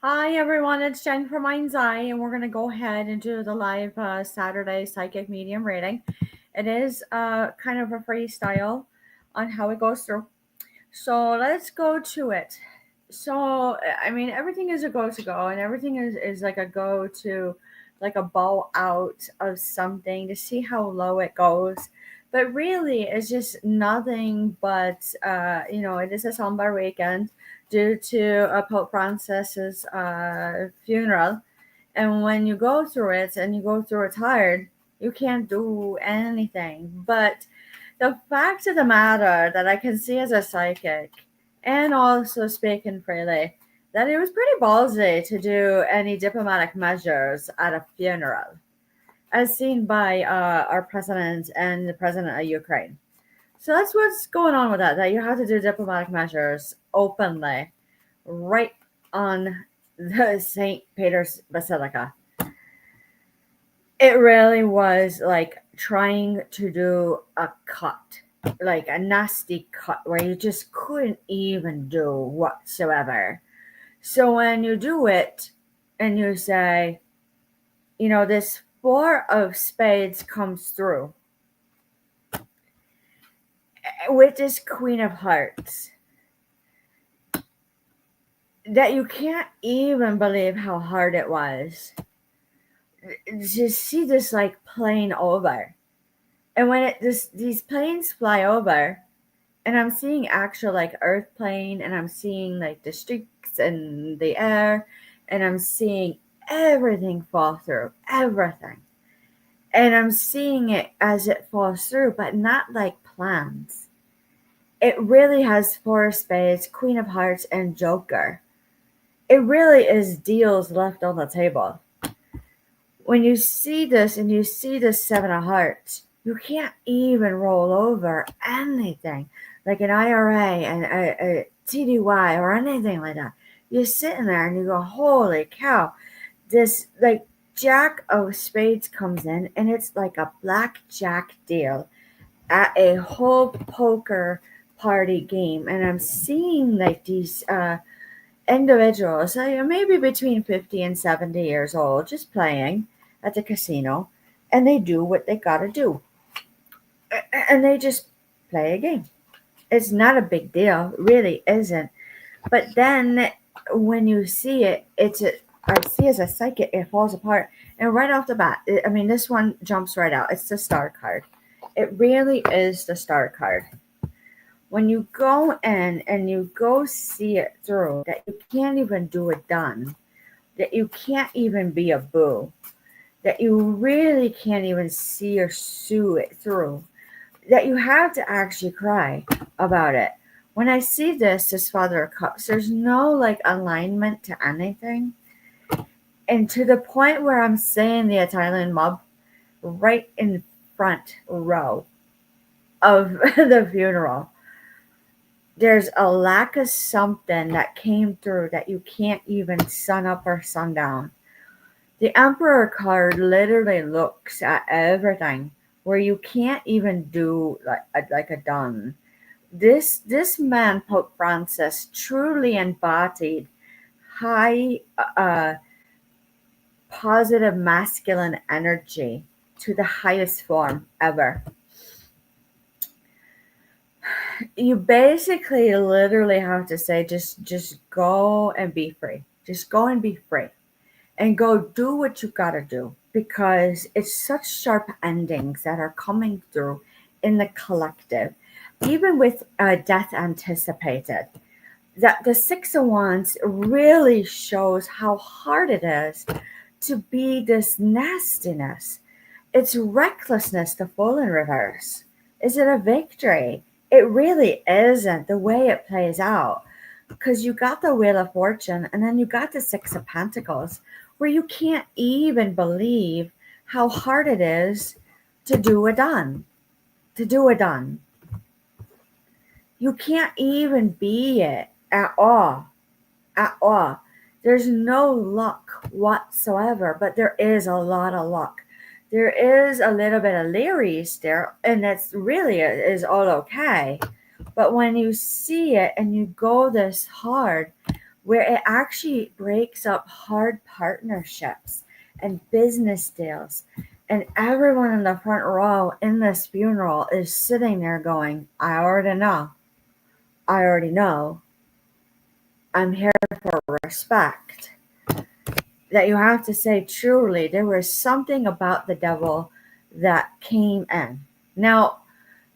Hi everyone, it's Jen from Mindseye, and we're going to go ahead and do the live Saturday psychic medium reading. It is kind of a freestyle on how it goes through. So let's go to it. So, I mean, everything is a go to go, and everything is like a go to, like a bow out of something to see how low it goes. But really, it's just nothing but, it is a somber weekend due to Pope Francis's funeral. And when you go through it and you go through it hard, you can't do anything. But the fact of the matter that I can see as a psychic and also speaking freely, that it was pretty ballsy to do any diplomatic measures at a funeral, as seen by our president and the president of Ukraine. So that's what's going on with that you have to do diplomatic measures openly right on the St. Peter's Basilica. It really was like trying to do a cut, like a nasty cut where you just couldn't even do whatsoever. So when you do it and you say, this four of spades comes through with this queen of hearts, that you can't even believe how hard it was to see this like plane over. And when these planes fly over, and I'm seeing actual like earth plane, and I'm seeing like the streaks in the air, and I'm seeing everything fall through, everything. And I'm seeing it as it falls through, but not like plans. It really has four of spades, queen of hearts, and joker. It really is deals left on the table. When you see this and you see the seven of hearts, you can't even roll over anything like an IRA and a TDY or anything like that. You're sitting there and you go, holy cow, this like jack of spades comes in, and it's like a blackjack deal at a whole poker party game. And I'm seeing like these individuals, maybe between 50 and 70 years old, just playing at the casino, and they do what they gotta do. And they just play a game. It's not a big deal, it really isn't. But then when you see it, I see as a psychic, it falls apart. And right off the bat, this one jumps right out. It's the star card. It really is the star card. When you go in and you go see it through, that you can't even do it done, that you can't even be a boo, that you really can't even see or sue it through, that you have to actually cry about it. When I see this Father of Cups, there's no like alignment to anything. And to the point where I'm saying the Italian mob right in front row of the funeral, there's a lack of something that came through that you can't even sun up or sun down. The Emperor card literally looks at everything where you can't even do like a done. This man, Pope Francis, truly embodied high positive masculine energy to the highest form ever. You basically literally have to say just go and be free. Just go and be free. And go do what you gotta do, because it's such sharp endings that are coming through in the collective, even with death anticipated. That the Six of Wands really shows how hard it is to be this nastiness. It's recklessness to fall in reverse. Is it a victory? It really isn't the way it plays out, because you got the Wheel of Fortune and then you got the Six of Pentacles, where you can't even believe how hard it is to do a done. To do a done. You can't even be it at all. At all. There's no luck whatsoever, but there is a lot of luck. There is a little bit of leeries there, and that's really is all okay. But when you see it and you go this hard, where it actually breaks up hard partnerships and business deals. And everyone in the front row in this funeral is sitting there going, I already know. I already know. I'm here for respect. That you have to say, truly, there was something about the devil that came in. Now,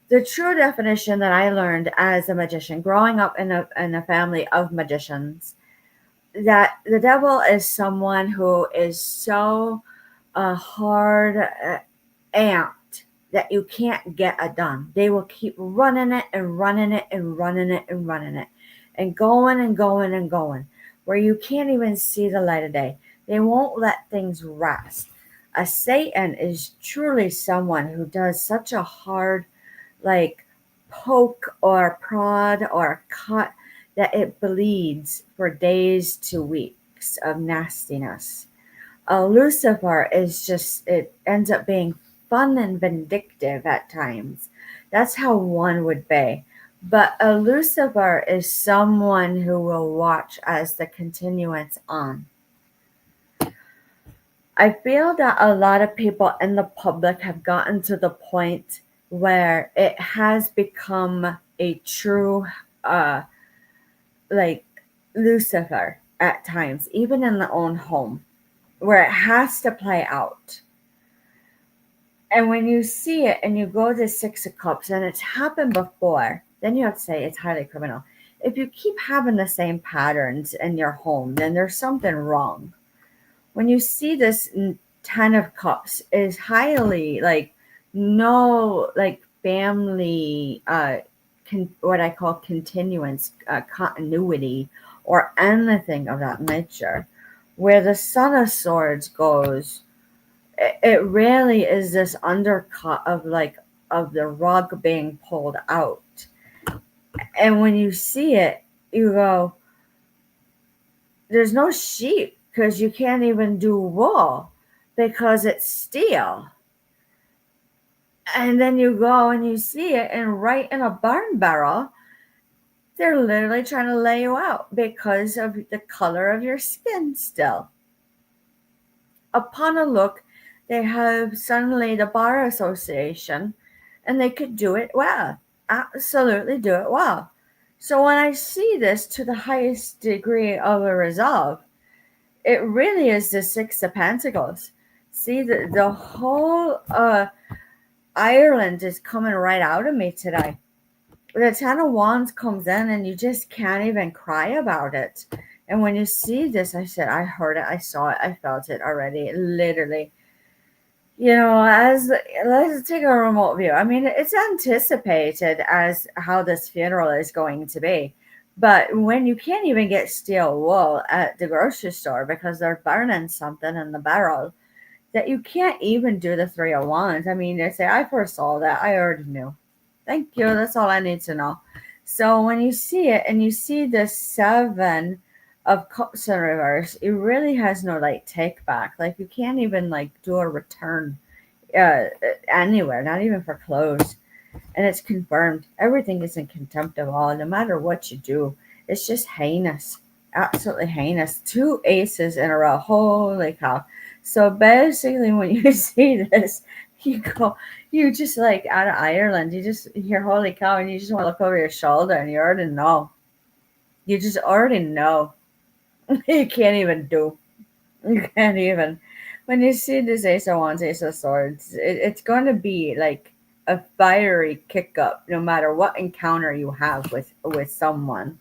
the true definition that I learned as a magician, growing up in a family of magicians, that the devil is someone who is so hard amped that you can't get it done. They will keep running it and running it and running it and running it and going and going and going, where you can't even see the light of day. They won't let things rest. A Satan is truly someone who does such a hard, like, poke or prod or cut that it bleeds for days to weeks of nastiness. A Lucifer is just, it ends up being fun and vindictive at times. That's how one would be. But a Lucifer is someone who will watch as the continuance on. I feel that a lot of people in the public have gotten to the point where it has become a true, uh, like, Lucifer at times, even in their own home, where it has to play out. And when you see it and you go to Six of Cups and it's happened before, then you have to say it's highly criminal. If you keep having the same patterns in your home, then there's something wrong. When you see this Ten of Cups is highly, like, no, like, family, what I call continuance, continuity, or anything of that nature. Where the Son of Swords goes, it really is this undercut of, like, of the rug being pulled out. And when you see it, you go, there's no sheep because you can't even do wool because it's steel. And then you go and you see it, and right in a barn barrel, they're literally trying to lay you out because of the color of your skin still. Upon a look, they have suddenly the bar association, and they could do it well. Absolutely do it well. So when I see this to the highest degree of a resolve, it really is the Six of Pentacles. See, the whole Ireland is coming right out of me today. The Ten of Wands comes in and you just can't even cry about it. And when you see this, I said, I heard it, I saw it, I felt it already, literally. As let's take a remote view. I mean, it's anticipated as how this funeral is going to be. But when you can't even get steel wool at the grocery store because they're burning something in the barrel, that you can't even do the Three of Wands. I mean, they say, I foresaw that. I already knew. Thank you. That's all I need to know. So when you see it and you see the Seven of Cups in reverse, it really has no, like, take back. Like, you can't even, like, do a return anywhere, not even for clothes. And it's confirmed. Everything is in contempt of all, no matter what you do. It's just heinous. Absolutely heinous. 2 aces in a row. Holy cow. So basically, when you see this, you just, like, out of Ireland, you just hear holy cow, and you just want to look over your shoulder, and you already know. You just already know. You can't even do. You can't even. When you see this Ace of Wands, Ace of Swords, it's going to be like a fiery kick up, no matter what encounter you have with someone.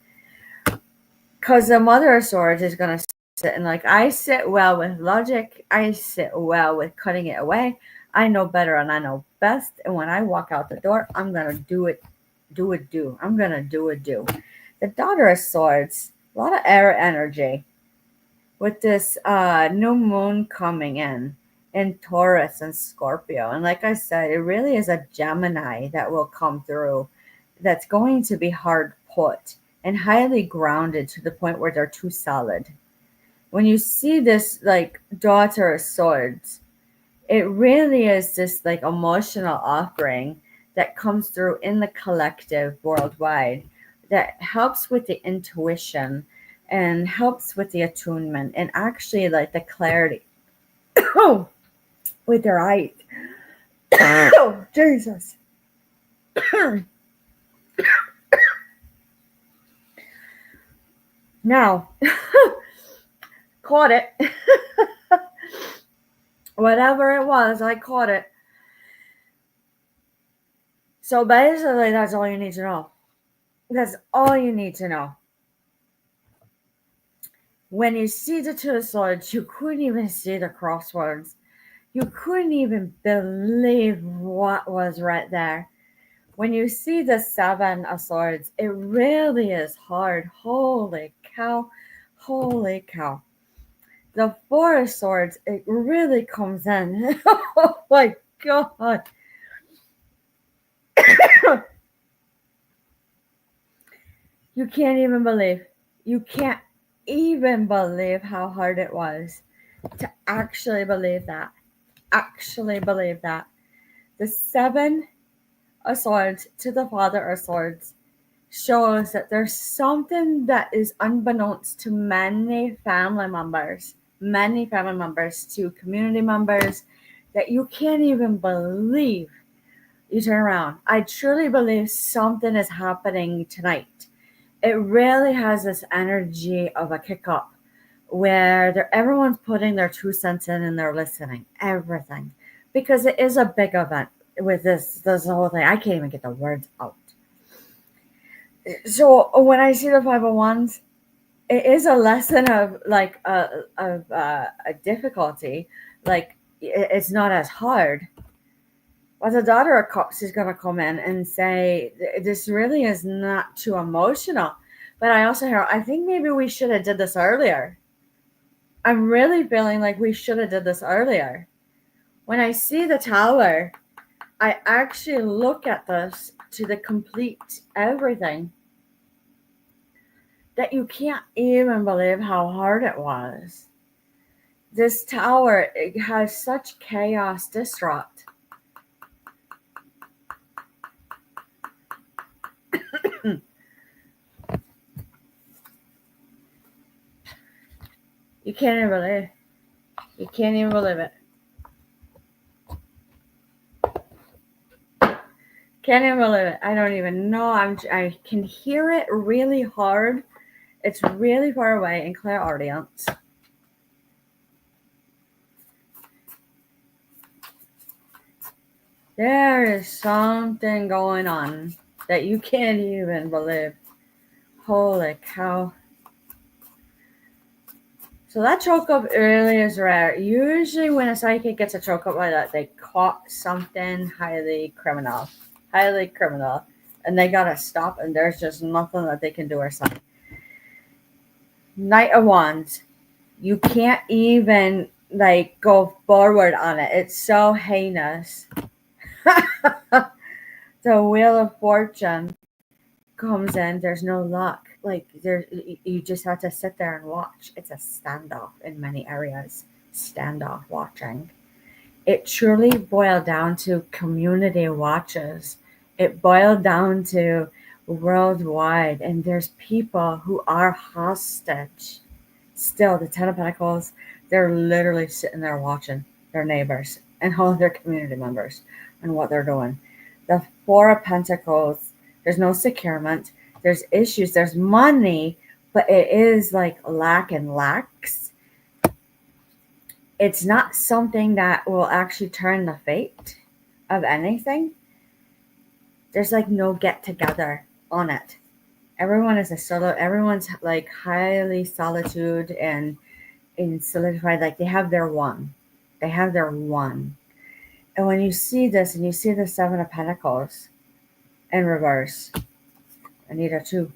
Because the Mother of Swords is going to sit and, like, I sit well with logic. I sit well with cutting it away. I know better and I know best. And when I walk out the door, I'm going to do it. I'm going to do. The Daughter of Swords, a lot of air energy with this new moon coming in Taurus and Scorpio. And like I said, it really is a Gemini that will come through that's going to be hard put and highly grounded to the point where they're too solid. When you see this, like, Daughter of Swords, it really is this, like, emotional offering that comes through in the collective worldwide that helps with the intuition and helps with the attunement and actually like the clarity. Oh, with their eyes. Oh, Jesus. Now, caught it. Whatever it was, I caught it. So basically, that's all you need to know. That's all you need to know. When you see the two swords, you couldn't even see the crosswords. You couldn't even believe what was right there. When you see the seven of swords, it really is hard. Holy cow. Holy cow. The four of swords, it really comes in. Oh my God. You can't even believe. You can't even believe how hard it was to actually believe that. Actually believe that. The seven of swords to the father of swords shows that there's something that is unbeknownst to many family members, to community members, that you can't even believe. You turn around. I truly believe something is happening tonight. It really has this energy of a kick up where everyone's putting their 2 cents in and they're listening. Everything. Because it is a big event with this whole thing. I can't even get the words out. So when I see the 501s, it is a lesson of like a difficulty. Like it's not as hard. But the daughter of cops is going to come in and say, this really is not too emotional. But I also hear, I think maybe we should have did this earlier. I'm really feeling like we should have did this earlier. When I see the tower, I actually look at this to the complete everything. That you can't even believe how hard it was. This tower, it has such chaos disrupt. You can't even believe it. You can't even believe it. Can't even believe it. I don't even know. I can hear it really hard. It's really far away in clear audience. There is something going on that you can't even believe. Holy cow. So that choke up really is rare. Usually when a psychic gets a choke up like that, they caught something highly criminal. And they gotta stop, and there's just nothing that they can do or say. Knight of Wands. You can't even like go forward on it. It's so heinous. The Wheel of Fortune comes in. There's no luck. Like you just have to sit there and watch. It's a standoff in many areas. Standoff watching. It truly boiled down to community watches. It boiled down to worldwide, and there's people who are hostage. Still, the Ten of Pentacles, they're literally sitting there watching their neighbors and all their community members and what they're doing. The Four of Pentacles, there's no securement, there's issues, there's money, but it is like lacks. It's not something that will actually turn the fate of anything. There's like no get together on it. Everyone is a solo. Everyone's like highly solitude and in solidified. Like they have their one. They have their one. And when you see this and you see the Seven of Pentacles in reverse, Anita too,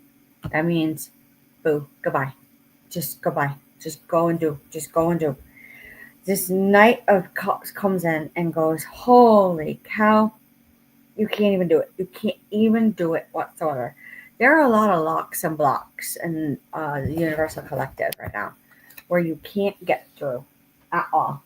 that means boo, goodbye. Just goodbye. Just go and do. Just go and do. This Knight of Cups comes in and goes, holy cow, you can't even do it. You can't even do it whatsoever. There are a lot of locks and blocks in the Universal Collective right now where you can't get through at all.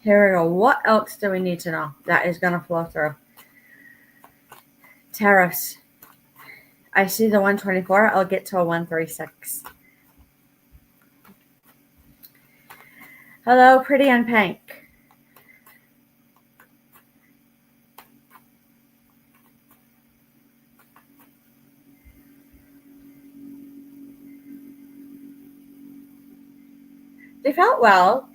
Here we go. What else do we need to know that is going to flow through? Tariffs. I see the 124. I'll get to a 136. Hello, Pretty and Pink. They felt well.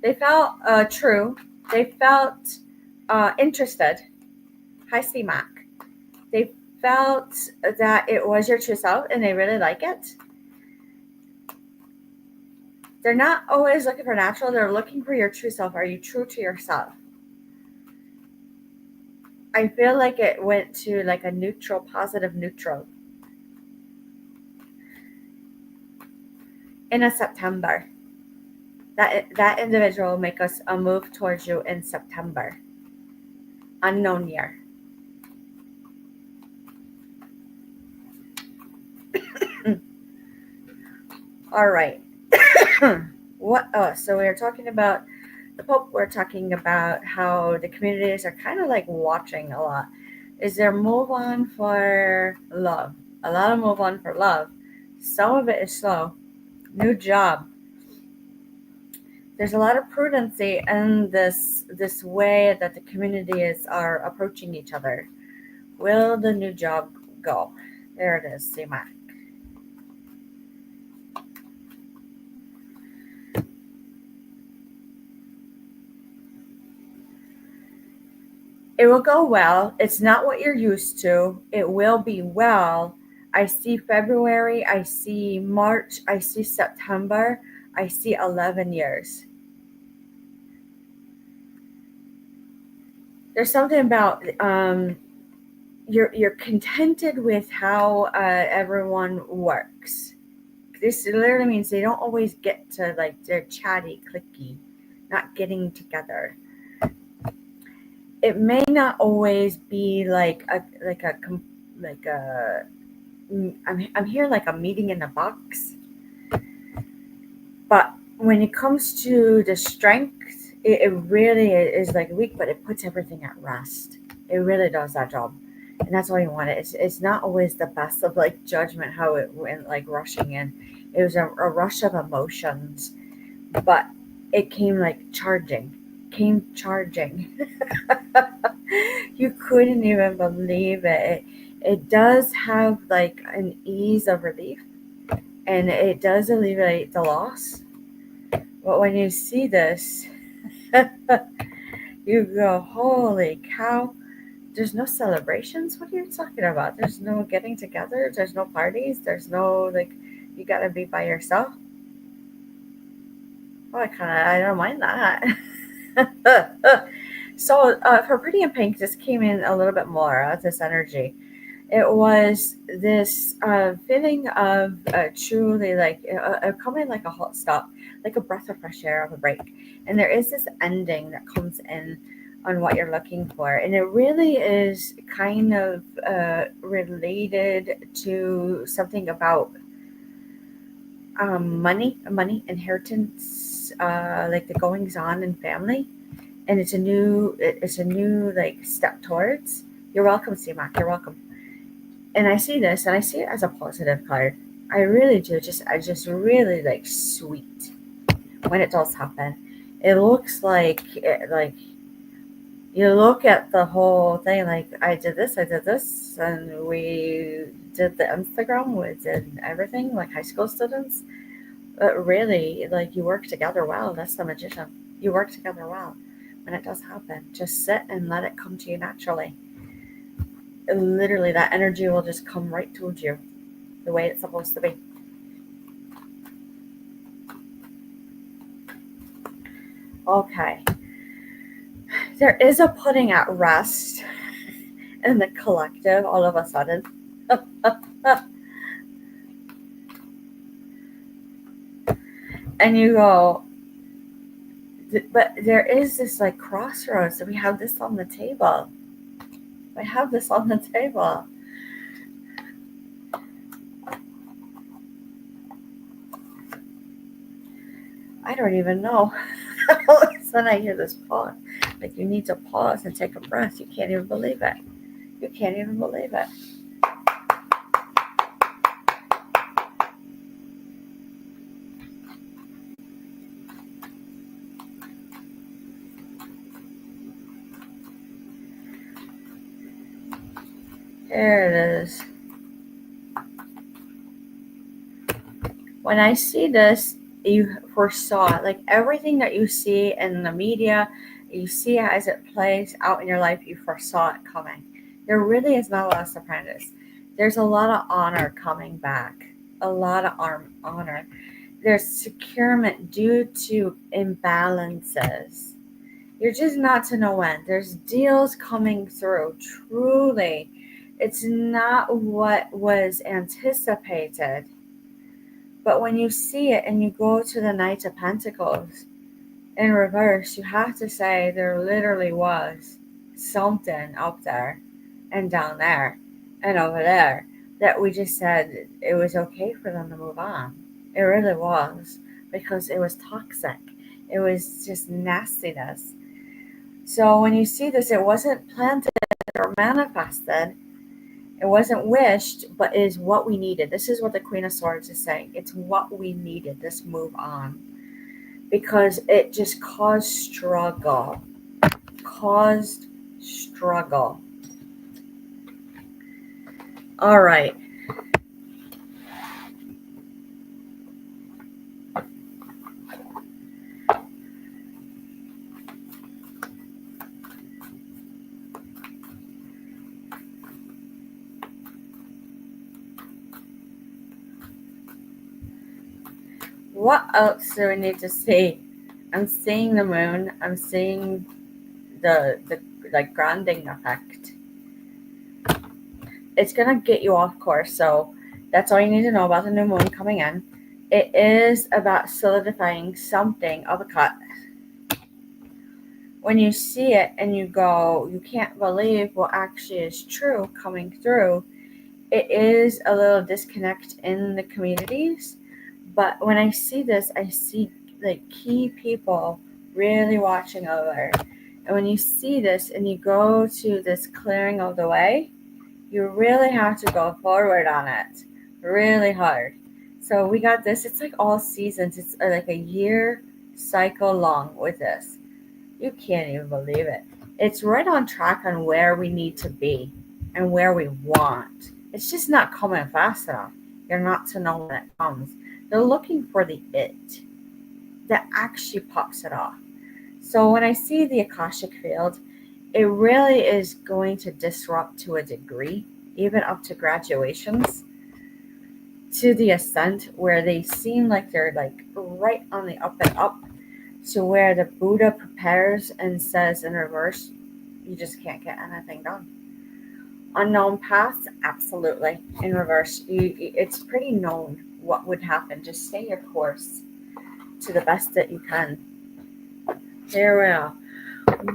They felt true. They felt interested. Hi, C-Mac. They felt that it was your true self and they really like it. They're not always looking for natural. They're looking for your true self. Are you true to yourself? I feel like it went to like a neutral, positive neutral in a September. That individual will make us a move towards you in September. Unknown year. All right. What else? So we are talking about the Pope. We're talking about how the communities are kind of like watching a lot. Is there move on for love? A lot of move on for love. Some of it is slow. New job. There's a lot of prudency in this way that the communities are approaching each other. Will the new job go? There it is, C-Mac. It will go well. It's not what you're used to. It will be well. I see February. I see March. I see September. I see 11 years. There's something about you're contented with how everyone works. This literally means they don't always get to like they're chatty, clicky, not getting together. It may not always be like a I'm here like a meeting in a box, but when it comes to the strength, it really is like weak, but it puts everything at rest. It really does that job, and that's why you want it. It's not always the best of like judgment how it went like rushing in. It was a rush of emotions, but it came like charging. Came charging. You couldn't even believe it. It does have like an ease of relief and it does alleviate the loss. But when you see this, you go, holy cow, there's no celebrations. What are you talking about? There's no getting together, there's no parties, there's no like you gotta be by yourself. Oh, I don't mind that. So for Pretty and Pink, this came in a little bit more of this energy. It was this feeling of truly like coming like a hot stop, like a breath of fresh air of a break. And there is this ending that comes in on what you're looking for. And it really is kind of related to something about money, inheritance, like the goings on in family. And it's a new like step towards. You're welcome, C-Mac. You're welcome. And I see this and I see it as a positive card. I really do. I just really like sweet when it does happen. It looks like you look at the whole thing like I did this, and we did the Instagram, we did everything like high school students. But really, like you work together well. That's the magician. You work together well when it does happen. Just sit and let it come to you naturally. Literally that energy will just come right towards you the way it's supposed to be. Okay. There is a putting at rest in the collective all of a sudden. And you go, but there is this like crossroads. We have this on the table. I have this on the table. I don't even know. then I hear this pause. Like, you need to pause and take a breath. You can't even believe it. You can't even believe it. There it is. When I see this, you foresaw it. Like, everything that you see in the media, you see as it plays out in your life, you foresaw it coming. There really is not a lot of surprises. There's a lot of honor coming back. A lot of honor. There's securement due to imbalances. You're just not to know when. There's deals coming through. Truly, it's not what was anticipated. But when you see it and you go to the Knight of Pentacles in reverse, you have to say there literally was something up there and down there and over there that we just said it was okay for them to move on. It really was, because it was toxic. It was just nastiness. So when you see this, it wasn't planted or manifested. It wasn't wished, but is what we needed. This is what the Queen of Swords is saying. It's what we needed, this move on. Because it just caused struggle. Caused struggle. All right. What else do we need to see? I'm seeing the moon. I'm seeing the like grounding effect. It's gonna get you off course. So that's all you need to know about the new moon coming in. It is about solidifying something of a cut. When you see it and you go, you can't believe what actually is true coming through. It is a little disconnect in the communities. But when I see this, I see like key people really watching over. And when you see this and you go to this clearing of the way, you really have to go forward on it really hard. So we got this. It's like all seasons. It's like a year cycle long with this. You can't even believe it. It's right on track on where we need to be and where we want. It's just not coming fast enough. You're not to know when it comes. They're looking for the it that actually pops it off. So when I see the Akashic field, it really is going to disrupt to a degree, even up to graduations, to the ascent, where they seem like they're like right on the up and up, to where the Buddha prepares and says in reverse, you just can't get anything done. Unknown paths, absolutely. In reverse, it's pretty known what would happen. Just stay your course to the best that you can. Here we are.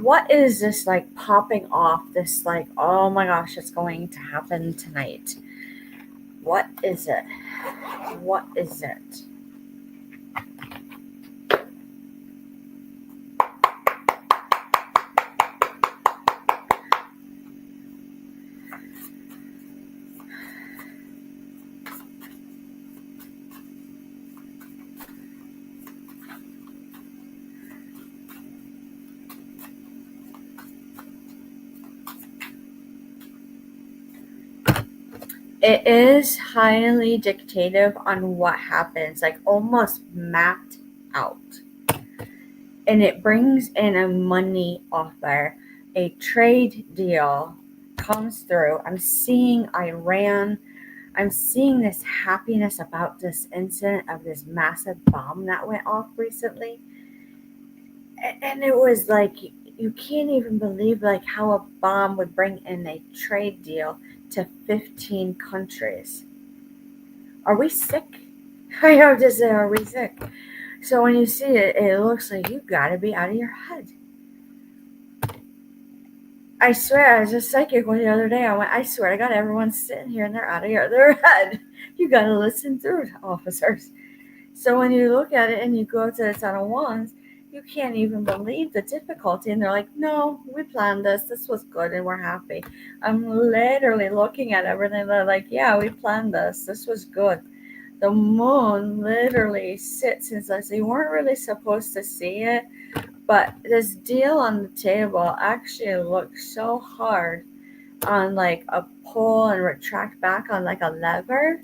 What is this like popping off? This like, oh my gosh, it's going to happen tonight. What is it? What is it? It is highly dictative on what happens, like almost mapped out. And it brings in a money offer, a trade deal comes through. I'm seeing Iran. I'm seeing this happiness about this incident of this massive bomb that went off recently. And it was like, you can't even believe like how a bomb would bring in a trade deal to 15 countries. Are we sick? I have to say, are we sick? So when you see it, it looks like you gotta be out of your head. I swear, I was just psychic the other day. I swear to God, everyone's sitting here and they're out of their head. You gotta listen through, officers. So when you look at it and you go to the Ten of Wands, You can't even believe the difficulty. And they're like, no, we planned this. This was good and we're happy. I'm literally looking at everything. They're like, yeah, we planned this. This was good. The moon literally sits and says, you weren't really supposed to see it, but this deal on the table actually looks so hard on like a pull and retract back on like a lever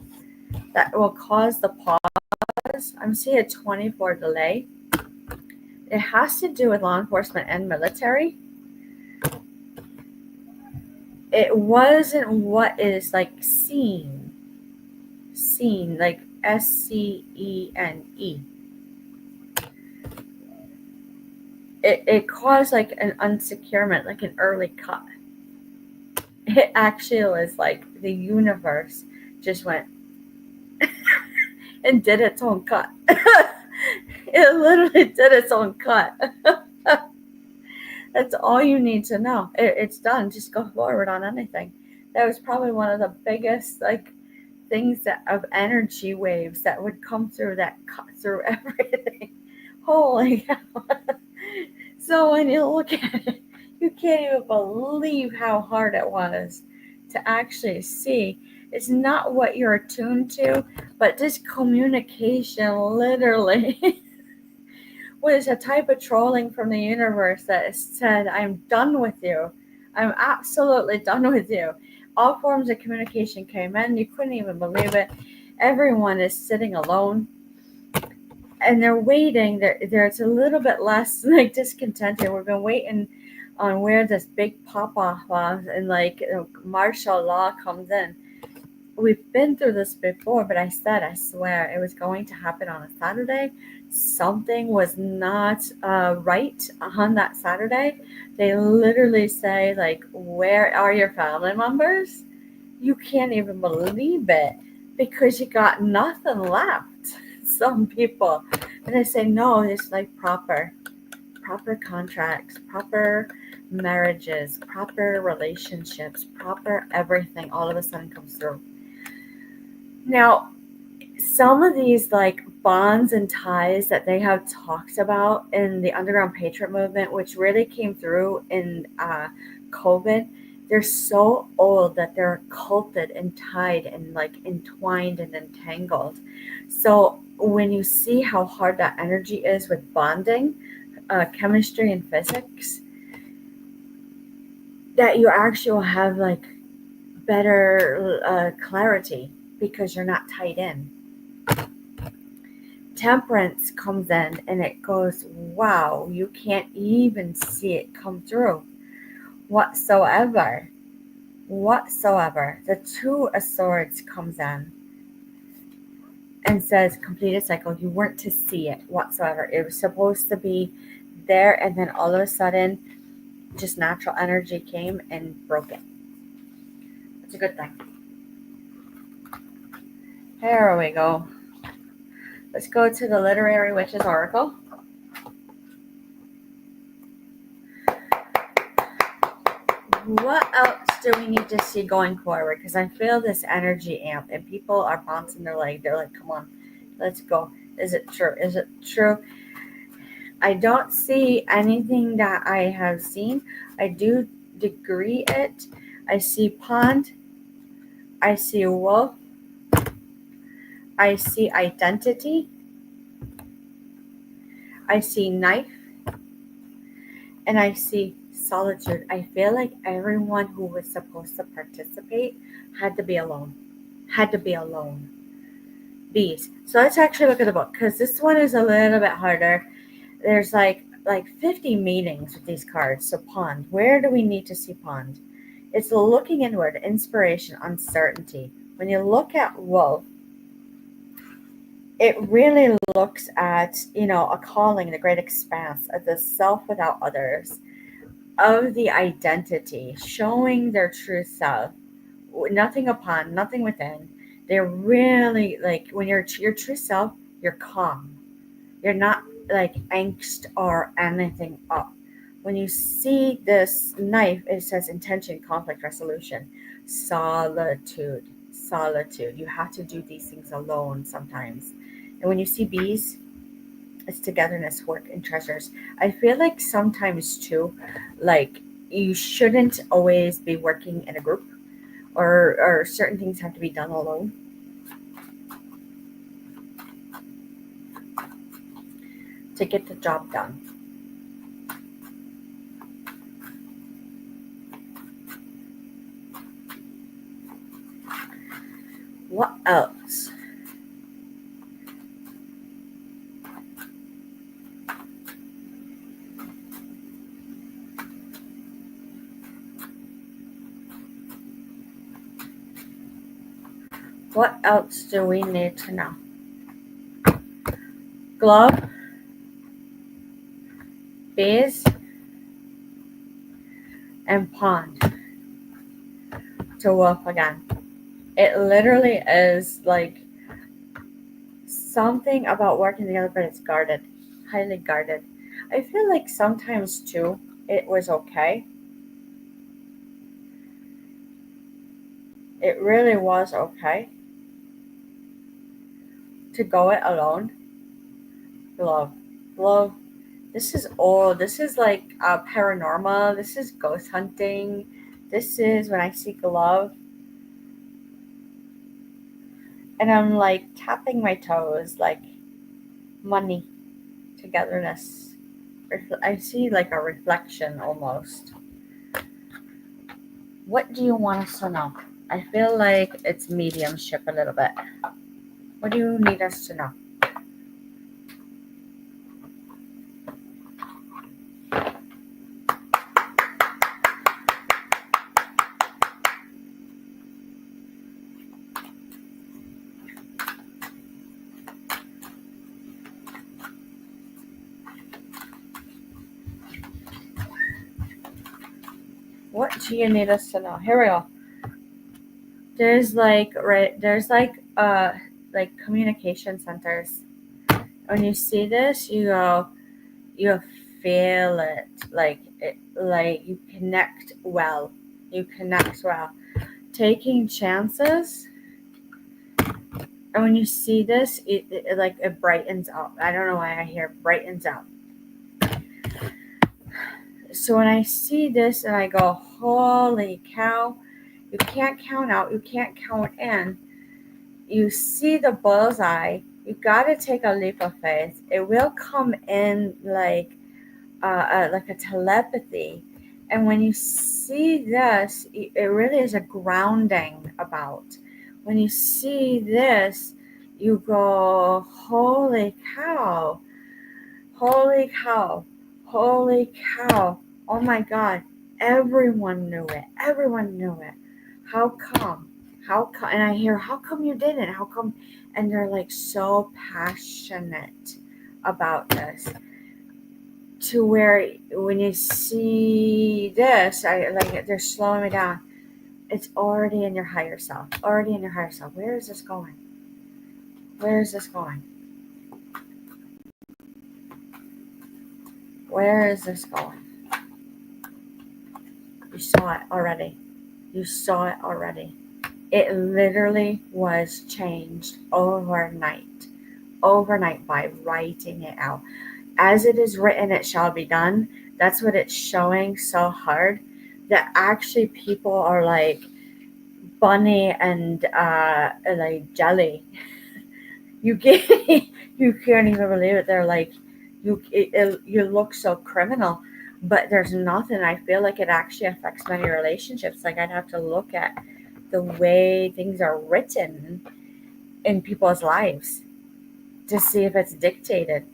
that will cause the pause. I'm seeing a 24 delay. It has to do with law enforcement and military. It wasn't what is like seen, like SCENE. It caused like an unsecurement, like an early cut. It actually was like the universe just went and did its own cut. It literally did its own cut. That's all you need to know. It's done. Just go forward on anything. That was probably one of the biggest like things that of energy waves that would come through that cut through everything. Holy cow. So when you look at it, you can't even believe how hard it was to actually see. It's not what you're attuned to, but this communication literally was a type of trolling from the universe that said, I'm done with you. I'm absolutely done with you. All forms of communication came in. You couldn't even believe it. Everyone is sitting alone. And they're waiting. There's a little bit less like discontented. We've been waiting on where this big pop-off was and like martial law comes in. We've been through this before, but I swear, it was going to happen on a Saturday. Something was not right on that Saturday. They literally say, like, where are your family members? You can't even believe it because you got nothing left. Some people. And they say, no, it's like proper contracts, proper marriages, proper relationships, proper everything all of a sudden comes through. Now, some of these like bonds and ties that they have talked about in the underground patriot movement, which really came through in COVID, they're so old that they're culted and tied and like entwined and entangled. So when you see how hard that energy is with bonding, chemistry and physics, that you actually will have like better clarity because you're not tied in. Temperance comes in and it goes, wow, you can't even see it come through whatsoever. The Two of Swords comes in and says, completed cycle. You weren't to see it whatsoever. It was supposed to be there, and then all of a sudden, just natural energy came and broke it. It's a good thing. Here we go. Let's go to the Literary Witches Oracle. What else do we need to see going forward? Because I feel this energy amp and people are bouncing their leg. They're like, come on, let's go. Is it true? Is it true? I don't see anything that I have seen. I do degree it. I see pond. I see wolf. I see identity. I see knife. And I see solitude. I feel like everyone who was supposed to participate had to be alone. Bees. So let's actually look at the book because this one is a little bit harder. There's like 50 meanings with these cards. So pond. Where do we need to see pond? It's looking inward, inspiration, uncertainty. When you look at wolf, it really looks at, a calling, the great expanse of the self without others, of the identity, showing their true self, nothing upon, nothing within. They're really like, when you're your true self, you're calm. You're not like angst or anything up. When you see this knife, it says intention, conflict, resolution, solitude. You have to do these things alone sometimes. And when you see bees, It's togetherness, work, and treasures. I feel like sometimes too, like you shouldn't always be working in a group, or certain things have to be done alone to get the job done. What else? What else do we need to know? Glove, bees, and pond to wolf again. It literally is like something about working together, but it's guarded, highly guarded. I feel like sometimes too, it was okay. It really was okay to go it alone. Glove, glove. This is old. This is like paranormal. This is ghost hunting. This is when I see glove and I'm like tapping my toes, like money, togetherness. I see like a reflection almost. What do you want us to know? I feel like it's mediumship a little bit. What do you need us to know? What do you need us to know? Here we go. There's like communication centers. When you see this, you feel it like you connect well. You connect well. Taking chances, and when you see this, it like it brightens up. I don't know why I hear brightens up. So when I see this and I go, holy cow, you can't count out, you can't count in. You see the bullseye, you got to take a leap of faith. It will come in like a telepathy. And when you see this, it really is a grounding about. When you see this, you go, holy cow, holy cow, holy cow. Oh my God, everyone knew it. Everyone knew it. How come? How come? And I hear, how come you didn't? How come? And they're like so passionate about this, to where when you see this, I like they're slowing me down. It's already in your higher self. Already in your higher self. Where is this going? Where is this going? Where is this going? You saw it already. You saw it already. It literally was changed overnight. Overnight by writing it out. As it is written, it shall be done. That's what it's showing so hard that actually people are like bunny and like jelly. You get you can't even believe it. They're like you look so criminal, but there's nothing. I feel like it actually affects many relationships. Like I'd have to look at the way things are written in people's lives to see if it's dictated.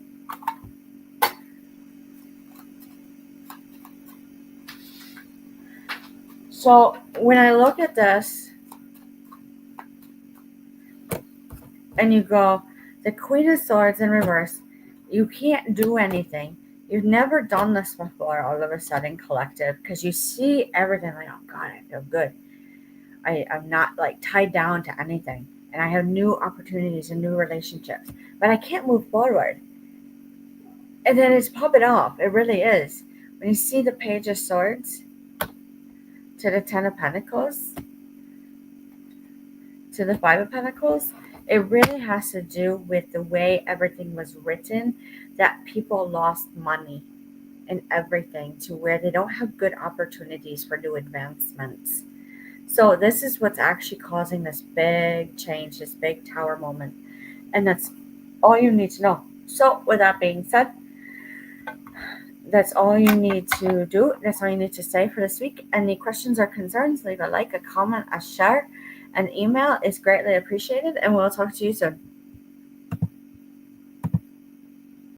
So when I look at this and you go, the Queen of Swords in reverse, you can't do anything. You've never done this before all of a sudden, collective, because you see everything like, oh God, I feel good. I'm not like tied down to anything. And I have new opportunities and new relationships. But I can't move forward. And then it's popping off. It really is. When you see the Page of Swords to the Ten of Pentacles to the Five of Pentacles, It really has to do with the way everything was written, that people lost money and everything to where they don't have good opportunities for new advancements. So this is what's actually causing this big change, this big tower moment. And that's all you need to know. So with that being said, that's all you need to do. That's all you need to say for this week. Any questions or concerns, leave a like, a comment, a share. An email is greatly appreciated, and we'll talk to you soon.